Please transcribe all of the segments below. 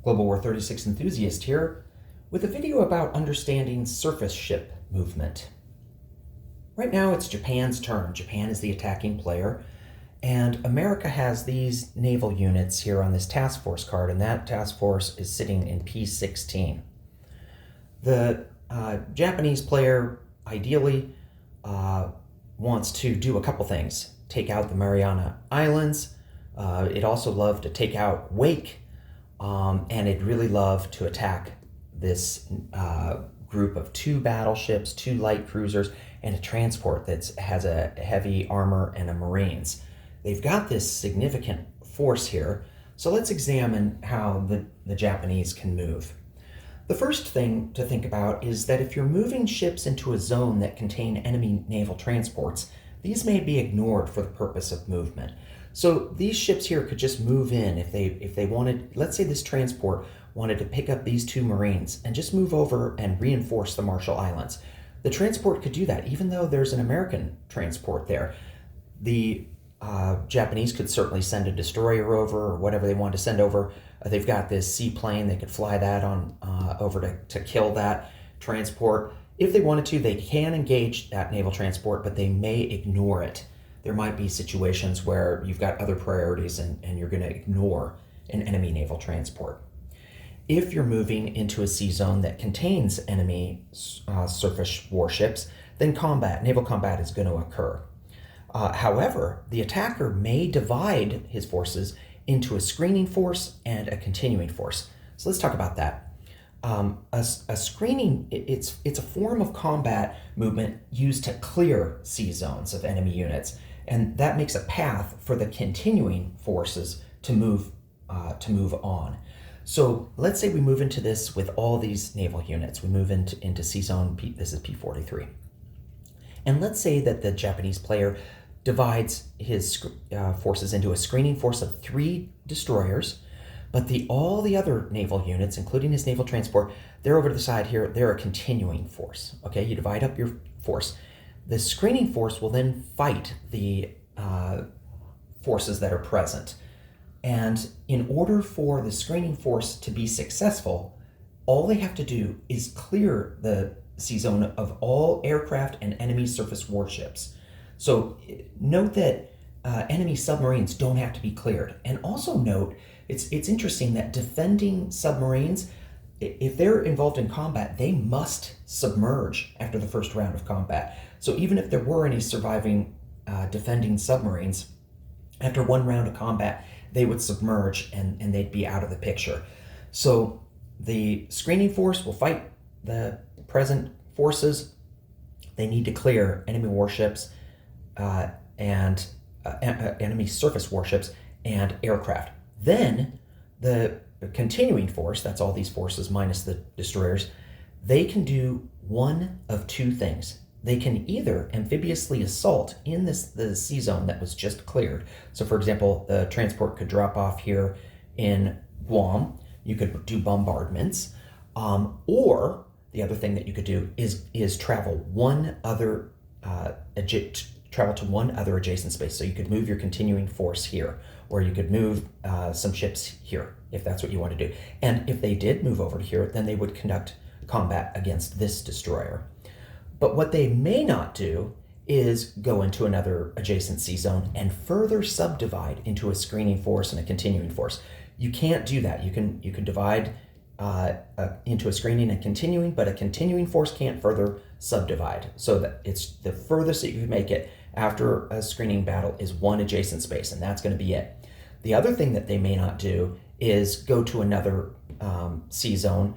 Global War 36 enthusiast here with a video about understanding surface ship movement. Right now it's Japan's turn. Japan is the attacking player, and America has these naval units here on this task force card, and that task force is sitting in P16. The Japanese player ideally wants to do a couple things. Take out the Mariana Islands. It'd also love to take out Wake, and it'd really love to attack this group of 2 battleships, 2 light cruisers, and a transport that has a heavy armor and a Marines. They've got this significant force here, so let's examine how the Japanese can move. The first thing to think about is that if you're moving ships into a zone that contain enemy naval transports, these may be ignored for the purpose of movement. So these ships here could just move in if they wanted. Let's say this transport wanted to pick up these 2 Marines and just move over and reinforce the Marshall Islands. The transport could do that, even though there's an American transport there. The Japanese could certainly send a destroyer over or whatever they want to send over. They've got this seaplane. They could fly that on over to kill that transport. If they wanted to, they can engage that naval transport, but they may ignore it. There might be situations where you've got other priorities and you're going to ignore an enemy naval transport. If you're moving into a sea zone that contains enemy surface warships, then naval combat is going to occur. However, the attacker may divide his forces into a screening force and a continuing force. So let's talk about that. A screening, it's a form of combat movement used to clear sea zones of enemy units, and that makes a path for the continuing forces to move on. So let's say we move into this with all these naval units. We move into sea zone, this is P43. And let's say that the Japanese player divides his forces into a screening force of 3 destroyers, but all the other naval units, including his naval transport, they're over to the side here. They're a continuing force. Okay, you divide up your force. The screening force will then fight the forces that are present. And in order for the screening force to be successful, all they have to do is clear the sea zone of all aircraft and enemy surface warships. So note that enemy submarines don't have to be cleared. And also note, it's interesting that defending submarines, if they're involved in combat, they must submerge after the first round of combat. So even if there were any surviving defending submarines, after 1 round of combat, they would submerge and they'd be out of the picture. So the screening force will fight the present forces. They need to clear enemy warships and enemy surface warships and aircraft. Then the continuing force, that's all these forces minus the destroyers, they can do one of 2 things. They can either amphibiously assault in the sea zone that was just cleared. So for example, the transport could drop off here in Guam. You could do bombardments. Or the other thing that you could do is travel to one other adjacent space. So you could move your continuing force here, or you could move some ships here, if that's what you want to do. And if they did move over to here, then they would conduct combat against this destroyer. But what they may not do is go into another adjacent sea zone and further subdivide into a screening force and a continuing force. You can't do that. You can divide into a screening and continuing, but a continuing force can't further subdivide. So that it's the furthest that you can make it after a screening battle is 1 adjacent space, and that's going to be it. The other thing that they may not do is go to another sea zone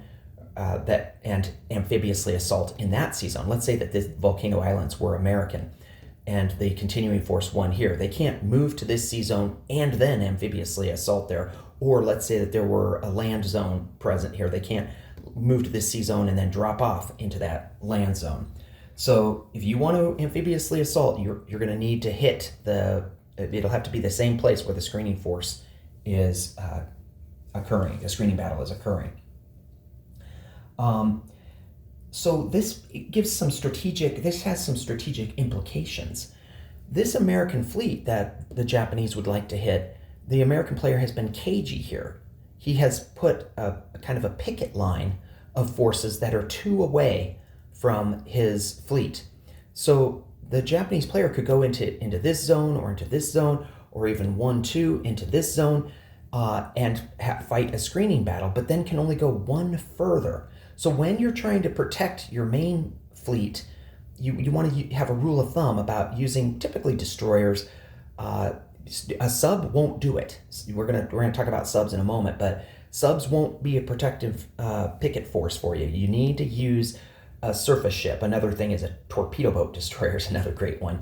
and amphibiously assault in that sea zone. Let's say that the Volcano Islands were American and the continuing force won here. They can't move to this sea zone and then amphibiously assault there. Or let's say that there were a land zone present here. They can't move to this sea zone and then drop off into that land zone. So if you want to amphibiously assault, you're going to need to hit it'll have to be the same place where the screening force is occurring, the screening battle is occurring. So this has some strategic implications. This American fleet that the Japanese would like to hit, the American player has been cagey here. he has put a kind of a picket line of forces that are 2 away from his fleet. So the Japanese player could go into this zone or into this zone, or even 1-2 into this zone, and fight a screening battle, but then can only go 1 further. So when you're trying to protect your main fleet, you want to have a rule of thumb about using typically destroyers. A sub won't do it. We're gonna talk about subs in a moment, but subs won't be a protective picket force for you. You need to use a surface ship. Another thing is a torpedo boat destroyer is another great one.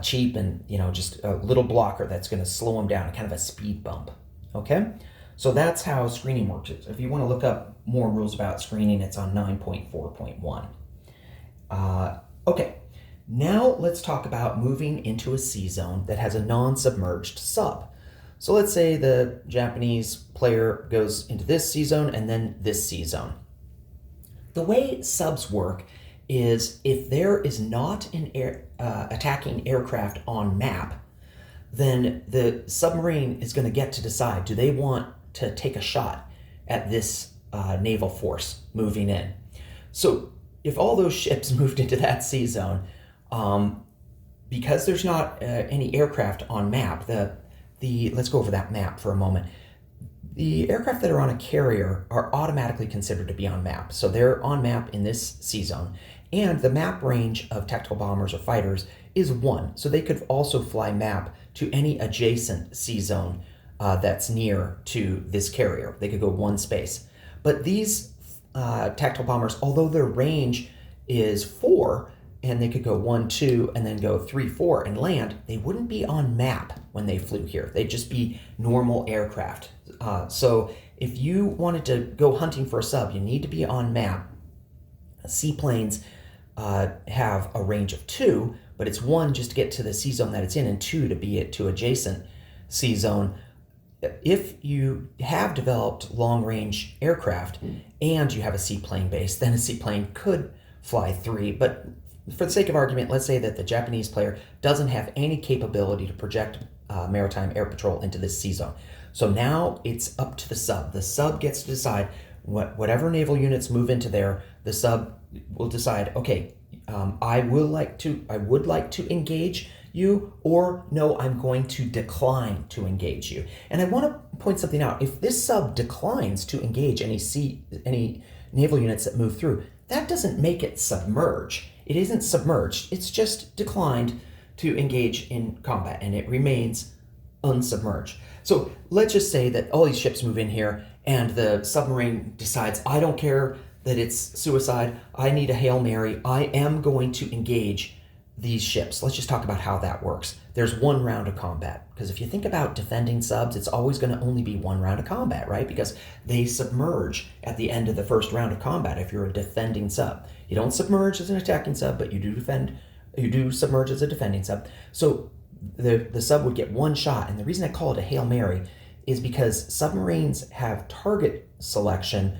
Cheap and just a little blocker that's going to slow them down, kind of a speed bump. Okay, so that's how screening works. If you want to look up more rules about screening, it's on 9.4.1. Okay, now let's talk about moving into a sea zone that has a non-submerged sub. So let's say the Japanese player goes into this sea zone and then this sea zone. The way subs work is if there is not an attacking aircraft on map, then the submarine is going to get to decide, do they want to take a shot at this naval force moving in? So if all those ships moved into that sea zone, because there's not any aircraft on map, let's go over that map for a moment. The aircraft that are on a carrier are automatically considered to be on map. So they're on map in this sea zone. And the map range of tactical bombers or fighters is 1. So they could also fly map to any adjacent sea zone that's near to this carrier. They could go 1 space. But these tactical bombers, although their range is 4, and they could go 1, 2, and then go 3, 4 and land, they wouldn't be on map when they flew here. They'd just be normal aircraft. So if you wanted to go hunting for a sub, you need to be on map. Seaplanes have a range of 2, but it's 1 just to get to the sea zone that it's in, and 2 to be to adjacent sea zone. If you have developed long-range aircraft and you have a seaplane base, then a seaplane could fly 3. But for the sake of argument, let's say that the Japanese player doesn't have any capability to project Maritime Air Patrol into this sea zone. So now it's up to the sub. The sub gets to decide whatever naval units move into there. The sub will decide, okay, I would like to engage you, or no, I'm going to decline to engage you. And I want to point something out. If this sub declines to engage any naval units that move through, that doesn't make it submerge. It isn't submerged. It's just declined to engage in combat, and it remains unsubmerged. So let's just say that all these ships move in here, and the submarine decides, I don't care that it's suicide. I need a Hail Mary. I am going to engage these ships. Let's just talk about how that works. There's 1 round of combat, because if you think about defending subs, it's always going to only be 1 round of combat, right? Because they submerge at the end of the first round of combat if you're a defending sub. You don't submerge as an attacking sub, but you do submerge as a defending sub. So the sub would get 1 shot, and the reason I call it a Hail Mary is because submarines have target selection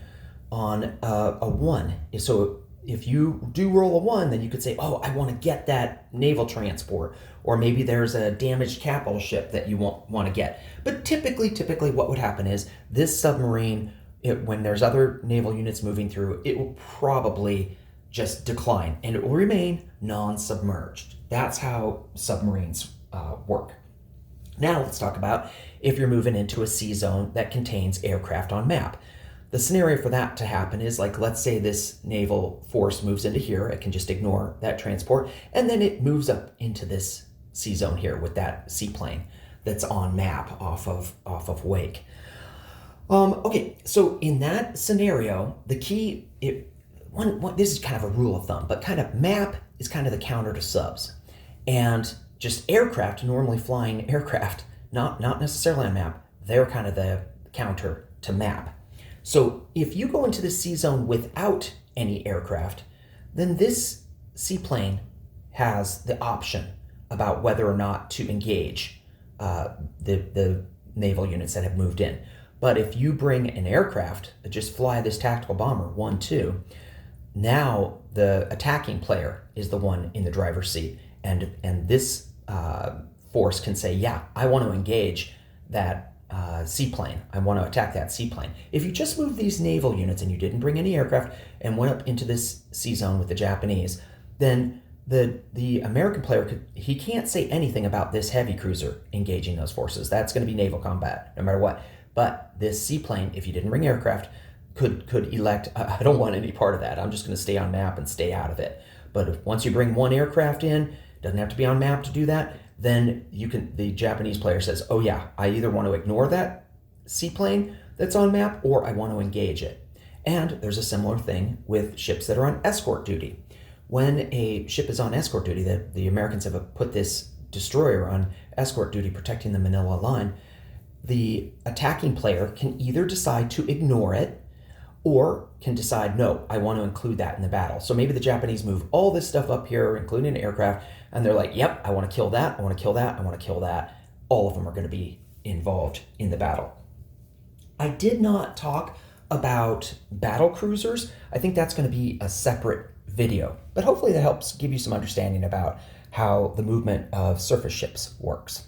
on a 1. So if you do roll a 1, then you could say, oh, I want to get that naval transport, or maybe there's a damaged capital ship that you want to get. But typically what would happen is this submarine, when there's other naval units moving through, it will probably just decline, and it will remain non-submerged. That's how submarines work. Now let's talk about if you're moving into a sea zone that contains aircraft on map. The scenario for that to happen is, like, let's say this naval force moves into here. It can just ignore that transport, and then it moves up into this sea zone here with that seaplane that's on map off of Wake. Okay, so in that scenario, the key, this is kind of a rule of thumb, but kind of map is kind of the counter to subs. And just aircraft, normally flying aircraft, not necessarily on map, they're kind of the counter to map. So if you go into the sea zone without any aircraft, then this seaplane has the option about whether or not to engage the naval units that have moved in. But if you bring an aircraft, just fly this tactical bomber, 1, 2, now the attacking player is the one in the driver's seat, and this force can say, yeah, I want to engage that seaplane. I want to attack that seaplane. If you just moved these naval units and you didn't bring any aircraft and went up into this sea zone with the Japanese, then the American player he can't say anything about this heavy cruiser engaging those forces. That's going to be naval combat no matter what. But this seaplane, if you didn't bring aircraft, could elect, I don't want any part of that. I'm just going to stay on map and stay out of it. But once you bring one aircraft in, doesn't have to be on map to do that, then the Japanese player says, oh yeah, I either want to ignore that seaplane that's on map or I want to engage it. And there's a similar thing with ships that are on escort duty. When a ship is on escort duty, the Americans have put this destroyer on escort duty protecting the Manila line, the attacking player can either decide to ignore it or can decide, no, I want to include that in the battle. So maybe the Japanese move all this stuff up here, including an aircraft, and they're like, yep, I want to kill that, I want to kill that, I want to kill that. All of them are going to be involved in the battle. I did not talk about battle cruisers. I think that's going to be a separate video, but hopefully that helps give you some understanding about how the movement of surface ships works.